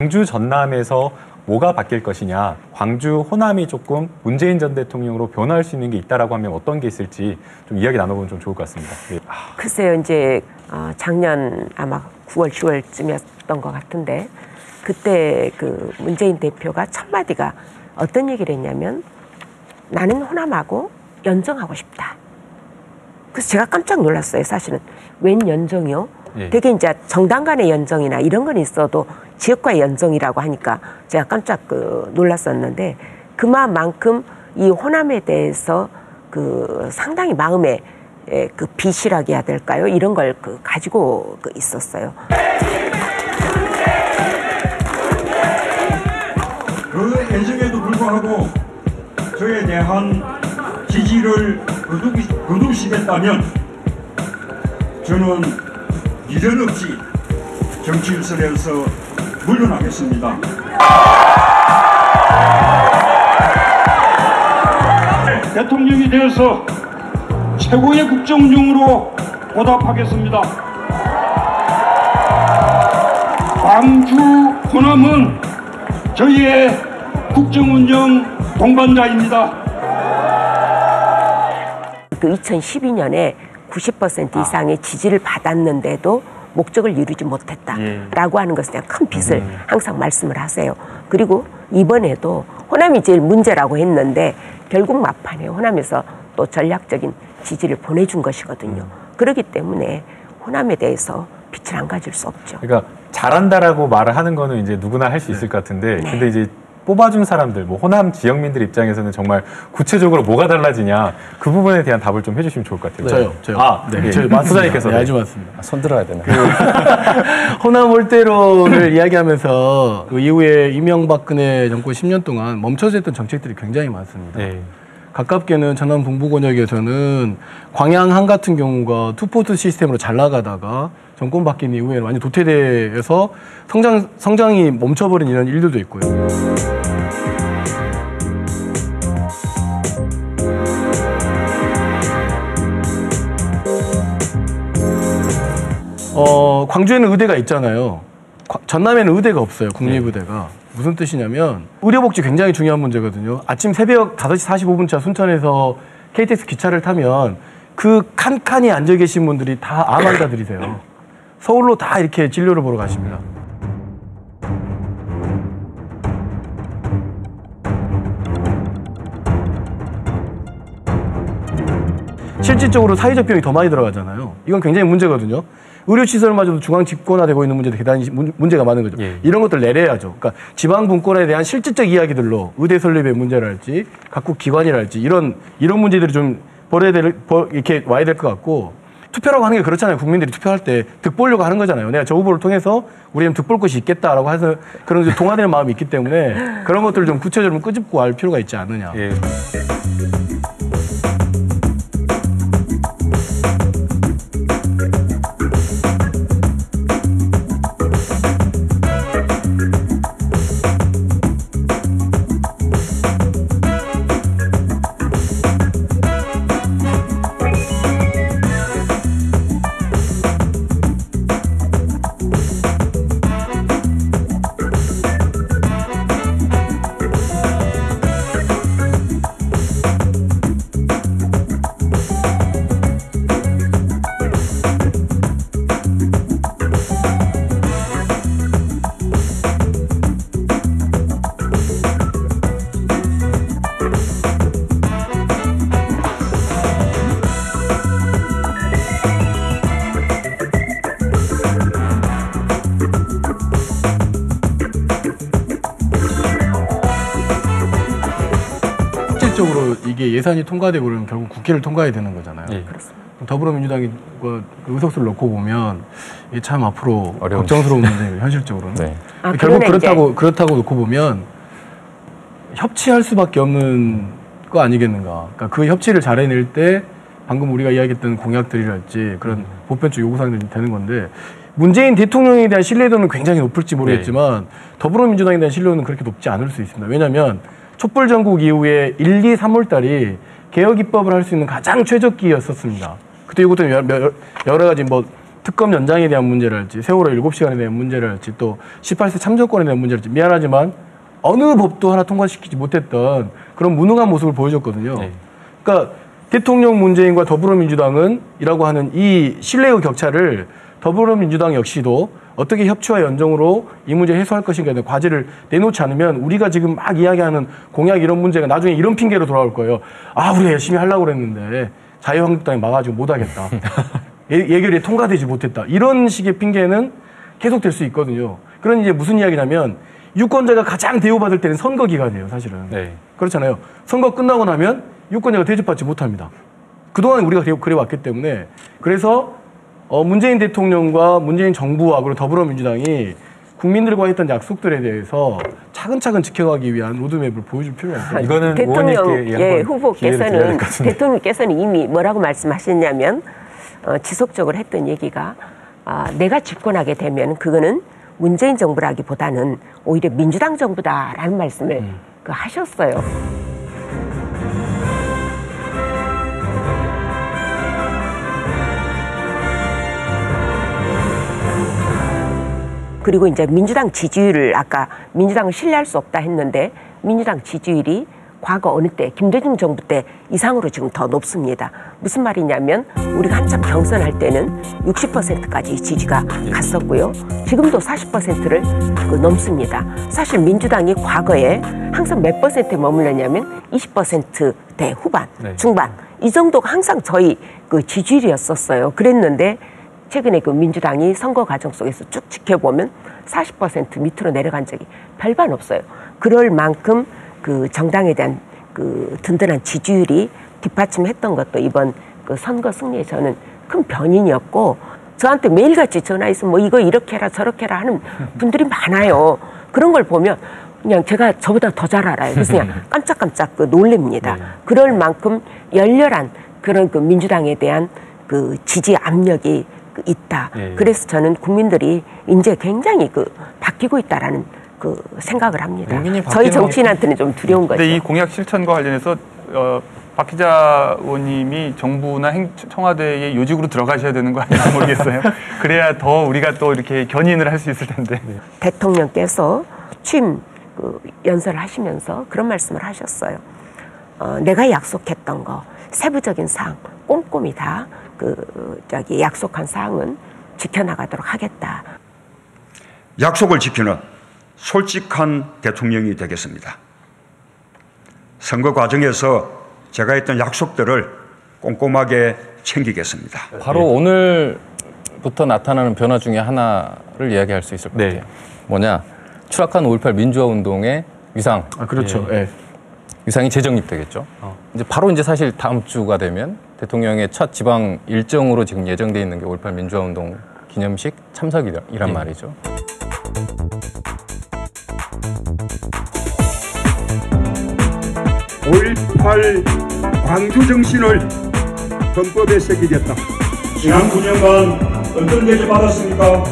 광주 전남에서 뭐가 바뀔 것이냐, 광주 호남이 조금 문재인 전 대통령으로 변화할 수 있는 게 있다라고 하면 어떤 게 있을지 좀 이야기 나눠보면 좀 좋을 것 같습니다. 네. 글쎄요, 이제 작년 아마 9월, 10월쯤이었던 것 같은데 그때 그 문재인 대표가 첫 마디가 어떤 얘기를 했냐면 나는 호남하고 연정하고 싶다. 그래서 제가 깜짝 놀랐어요. 사실은 웬 연정이요? 예. 되게 이제 정당 간의 연정이나 이런 건 있어도 지역과의 연정이라고 하니까 제가 깜짝 놀랐었는데 그 마음만큼 이 호남에 대해서 그 상당히 마음에 그 비실하게 해야 될까요? 이런 걸 가지고 있었어요. 그 애정에도 불구하고 저에 대한 지지를 거두시겠다면 저는 미련 없이 정치인선에서 물러나겠습니다. 대통령이 되어서 최고의 국정운영으로 보답하겠습니다. 광주 호남은 저희의 국정운영 동반자입니다. 그 2012년에 90% 이상의 지지를 받았는데도 목적을 이루지 못했다라고 하는 것에 대한 큰 빚을 항상 말씀을 하세요. 그리고 이번에도 호남이 제일 문제라고 했는데 결국 막판에 호남에서 또 전략적인 지지를 보내준 것이거든요. 그렇기 때문에 호남에 대해서 빛을 안 가질 수 없죠. 그러니까 잘한다라고 말을 하는 거는 이제 누구나 할 수 있을 것 같은데, 네. 근데 이제 뽑아준 사람들, 뭐 호남 지역민들 입장에서는 정말 구체적으로 뭐가 달라지냐, 그 부분에 대한 답을 좀 해주시면 좋을 것 같아요. 저요. 아, 네. 예. 저희 맞습니다. 부사님께서. 네, 아주 맞습니다. 손 들어야 되나? 호남 올대로를 이야기하면서 그 이후에 이명박근혜 정권 10년 동안 멈춰져 있던 정책들이 굉장히 많습니다. 네. 가깝게는 전남 동부 권역에서는 광양항 같은 경우가 투포트 시스템으로 잘 나가다가 정권 바뀐 이후에 완전 도태돼서 성장이 멈춰버린 이런 일들도 있고요. 광주에는 의대가 있잖아요. 전남에는 의대가 없어요. 국립의대가. 무슨 뜻이냐면 의료복지 굉장히 중요한 문제거든요. 아침 새벽 5시 45분차 순천에서 KTX 기차를 타면 그 칸칸이 앉아 계신 분들이 다 암 환자들이세요. 서울로 다 이렇게 진료를 보러 가십니다. 실질적으로 사회적 비용이 더 많이 들어가잖아요. 이건 굉장히 문제거든요. 의료시설마저도 중앙 집권화되고 있는 문제도 대단히 문제가 많은 거죠. 예. 이런 것들 내려야죠. 그러니까 지방 분권에 대한 실질적 이야기들로 의대 설립의 문제랄지 각국 기관이랄지 이런 문제들이 좀 이렇게 와야 될 것 같고, 투표라고 하는 게 그렇잖아요. 국민들이 투표할 때 득보려고 하는 거잖아요. 내가 저 후보를 통해서 우리는 득볼 것이 있겠다라고 해서 그런 동화되는 마음이 있기 때문에 그런 것들을 좀 구체적으로 끄집고 알 필요가 있지 않느냐. 예. 실질적으로 이게 예산이 통과되고 그러면 결국 국회를 통과해야 되는 거잖아요. 예. 더불어민주당이 의석수를 놓고 보면 이게 참 앞으로 어려운 걱정스러운 문제예요. 현실적으로는. 네. 결국 그렇다고 놓고 보면 협치할 수밖에 없는 거 아니겠는가. 그러니까 그 협치를 잘 해낼 때 방금 우리가 이야기했던 공약들이랄지 그런 보편적 요구사항들이 되는 건데, 문재인 대통령에 대한 신뢰도는 굉장히 높을지 모르겠지만 더불어민주당에 대한 신뢰도는 그렇게 높지 않을 수 있습니다. 왜냐하면 촛불 전국 이후에 1, 2, 3월 달이 개혁 입법을 할 수 있는 가장 최적기였었습니다. 그때 이것도 여러 가지 특검 연장에 대한 문제랄지 세월호 7시간에 대한 문제랄지 또 18세 참정권에 대한 문제랄지 미안하지만 어느 법도 하나 통과시키지 못했던 그런 무능한 모습을 보여줬거든요. 네. 그러니까 대통령 문재인과 더불어민주당은 이라고 하는 이 신뢰의 격차를 더불어민주당 역시도 어떻게 협치와 연정으로 이 문제 해소할 것인가에 대한 과제를 내놓지 않으면 우리가 지금 막 이야기하는 공약 이런 문제가 나중에 이런 핑계로 돌아올 거예요. 아, 우리가 열심히 하려고 그랬는데 자유한국당이 막아가지고 못하겠다. 예결위에 통과되지 못했다. 이런 식의 핑계는 계속될 수 있거든요. 그런 이제 무슨 이야기냐면 유권자가 가장 대우받을 때는 선거 기간이에요, 사실은. 네. 그렇잖아요. 선거 끝나고 나면 유권자가 대접받지 못합니다. 그동안 우리가 그래왔기 때문에 그래서 문재인 대통령과 문재인 정부와 그리고 더불어민주당이 국민들과 했던 약속들에 대해서 차근차근 지켜가기 위한 로드맵을 보여줄 필요가 있습니다. 이거는 대통령 후보께서는 이미 뭐라고 말씀하셨냐면 지속적으로 했던 얘기가 내가 집권하게 되면 그거는 문재인 정부라기보다는 오히려 민주당 정부다라는 말씀을 하셨어요. 그리고 이제 민주당 지지율을 아까 민주당을 신뢰할 수 없다 했는데 민주당 지지율이 과거 어느 때 김대중 정부 때 이상으로 지금 더 높습니다. 무슨 말이냐면 우리가 한참 경선할 때는 60%까지 지지가 갔었고요. 지금도 40%를 넘습니다. 사실 민주당이 과거에 항상 몇 %에 머물렀냐면 20%대 후반, 네. 중반 이 정도가 항상 저희 그 지지율이었었어요. 그랬는데 최근에 그 민주당이 선거 과정 속에서 쭉 지켜보면 40% 밑으로 내려간 적이 별반 없어요. 그럴 만큼 그 정당에 대한 그 든든한 지지율이 뒷받침했던 것도 이번 그 선거 승리에 저는 큰 변인이었고 저한테 매일같이 전화해서 뭐 이거 이렇게 해라 저렇게 해라 하는 분들이 많아요. 그런 걸 보면 그냥 제가 저보다 더 잘 알아요. 그래서 그냥 깜짝깜짝 놀랍니다. 그럴 만큼 열렬한 그런 그 민주당에 대한 그 지지 압력이 있다. 그래서 저는 국민들이 이제 굉장히 그 바뀌고 있다라는 그 생각을 합니다. 저희 정치인한테는 좀 두려운 거죠. 근데 이 공약 실천과 관련해서 박 기자 의원님이 정부나 청와대의 요직으로 들어가셔야 되는 거 아닌지 모르겠어요. 그래야 더 우리가 또 이렇게 견인을 할 수 있을 텐데. 대통령께서 취임 연설을 하시면서 그런 말씀을 하셨어요. 내가 약속했던 거 세부적인 사항 꼼꼼히 다 약속한 사항은 지켜나가도록 하겠다. 약속을 지키는 솔직한 대통령이 되겠습니다. 선거 과정에서 제가 했던 약속들을 꼼꼼하게 챙기겠습니다. 바로 오늘부터 나타나는 변화 중에 하나를 이야기할 수 있을 것 같아요. 뭐냐? 추락한 5.18 민주화 운동의 위상. 그렇죠. 예. 위상이 재정립되겠죠. 이제 바로 이제 사실 다음 주가 되면 대통령의 첫 지방 일정으로 지금 예정돼 있는 게 5.18 민주화 운동 기념식 참석이란 말이죠. (5.18) 광주 정신을 헌법에 새기겠다. 지난 9년간 어떤 대접 받았습니까?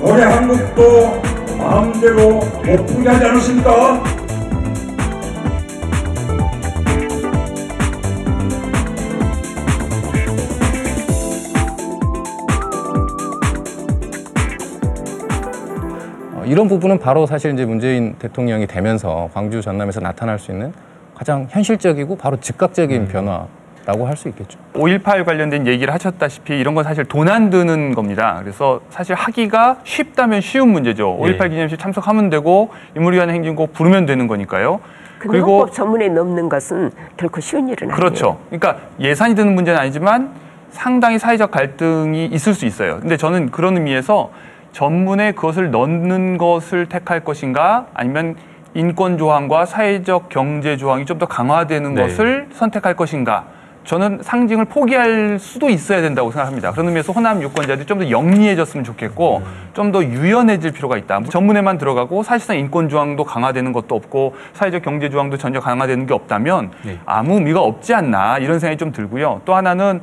노래 한 곡도 마음대로 못 부르게 하지 않았습니까? 이런 부분은 바로 사실 이제 문재인 대통령이 되면서 광주 전남에서 나타날 수 있는 가장 현실적이고 바로 즉각적인 변화라고 할 수 있겠죠. 5.18 관련된 얘기를 하셨다시피 이런 건 사실 돈 안 드는 겁니다. 그래서 사실 하기가 쉽다면 쉬운 문제죠. 5.18 기념식 참석하면 되고 인물위원회 행진곡 부르면 되는 거니까요. 그리고 헌법 전문에 넘는 것은 결코 쉬운 일은 아니에요. 그렇죠. 그러니까 예산이 드는 문제는 아니지만 상당히 사회적 갈등이 있을 수 있어요. 근데 저는 그런 의미에서 전문에 그것을 넣는 것을 택할 것인가 아니면 인권 조항과 사회적 경제 조항이 좀 더 강화되는 것을 선택할 것인가. 저는 상징을 포기할 수도 있어야 된다고 생각합니다. 그런 의미에서 호남 유권자들이 좀 더 영리해졌으면 좋겠고 좀 더 유연해질 필요가 있다. 전문에만 들어가고 사실상 인권 조항도 강화되는 것도 없고 사회적 경제 조항도 전혀 강화되는 게 없다면 아무 의미가 없지 않나 이런 생각이 좀 들고요. 또 하나는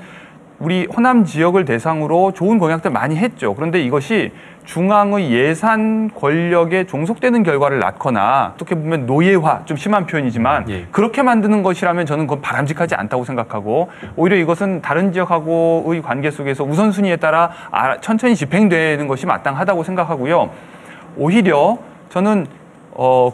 우리 호남 지역을 대상으로 좋은 공약들 많이 했죠. 그런데 이것이 중앙의 예산 권력에 종속되는 결과를 낳거나 어떻게 보면 노예화, 좀 심한 표현이지만 그렇게 만드는 것이라면 저는 그건 바람직하지 않다고 생각하고 오히려 이것은 다른 지역하고의 관계 속에서 우선순위에 따라 천천히 집행되는 것이 마땅하다고 생각하고요. 오히려 저는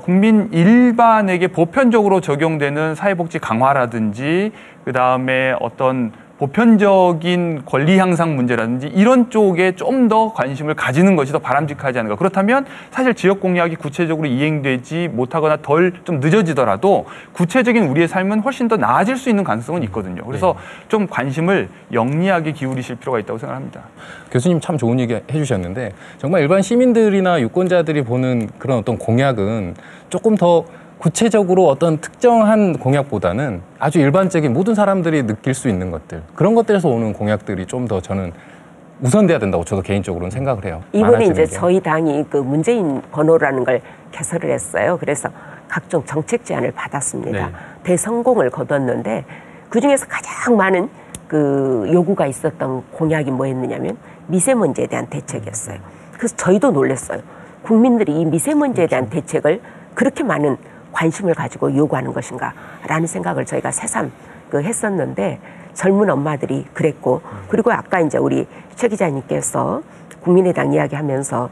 국민 일반에게 보편적으로 적용되는 사회복지 강화라든지 그다음에 어떤 보편적인 권리 향상 문제라든지 이런 쪽에 좀 더 관심을 가지는 것이 더 바람직하지 않을까. 그렇다면 사실 지역 공약이 구체적으로 이행되지 못하거나 덜 좀 늦어지더라도 구체적인 우리의 삶은 훨씬 더 나아질 수 있는 가능성은 있거든요. 그래서 좀 관심을 영리하게 기울이실 필요가 있다고 생각합니다. 교수님 참 좋은 얘기 해주셨는데 정말 일반 시민들이나 유권자들이 보는 그런 어떤 공약은 조금 더 구체적으로 어떤 특정한 공약보다는 아주 일반적인 모든 사람들이 느낄 수 있는 것들, 그런 것들에서 오는 공약들이 좀 더 저는 우선돼야 된다고 저도 개인적으로는 생각을 해요. 이번에 이제 저희 당이 그 문재인 번호라는 걸 개설을 했어요. 그래서 각종 정책 제안을 받았습니다. 대성공을 거뒀는데 그중에서 가장 많은 그 요구가 있었던 공약이 뭐였느냐면 미세먼지에 대한 대책이었어요. 그래서 저희도 놀랐어요. 국민들이 이 미세먼지에 대한 대책을 그렇게 많은 관심을 가지고 요구하는 것인가라는 생각을 저희가 새삼 했었는데 젊은 엄마들이 그랬고 그리고 아까 이제 우리 최 기자님께서 국민의당 이야기하면서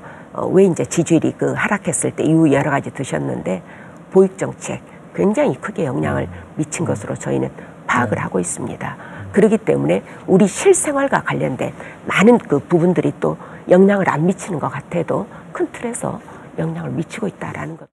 왜 이제 지지율이 하락했을 때 이후 여러 가지 드셨는데 보육 정책 굉장히 크게 영향을 미친 것으로 저희는 파악을 하고 있습니다. 그렇기 때문에 우리 실생활과 관련된 많은 그 부분들이 또 영향을 안 미치는 것 같아도 큰 틀에서 영향을 미치고 있다라는 것.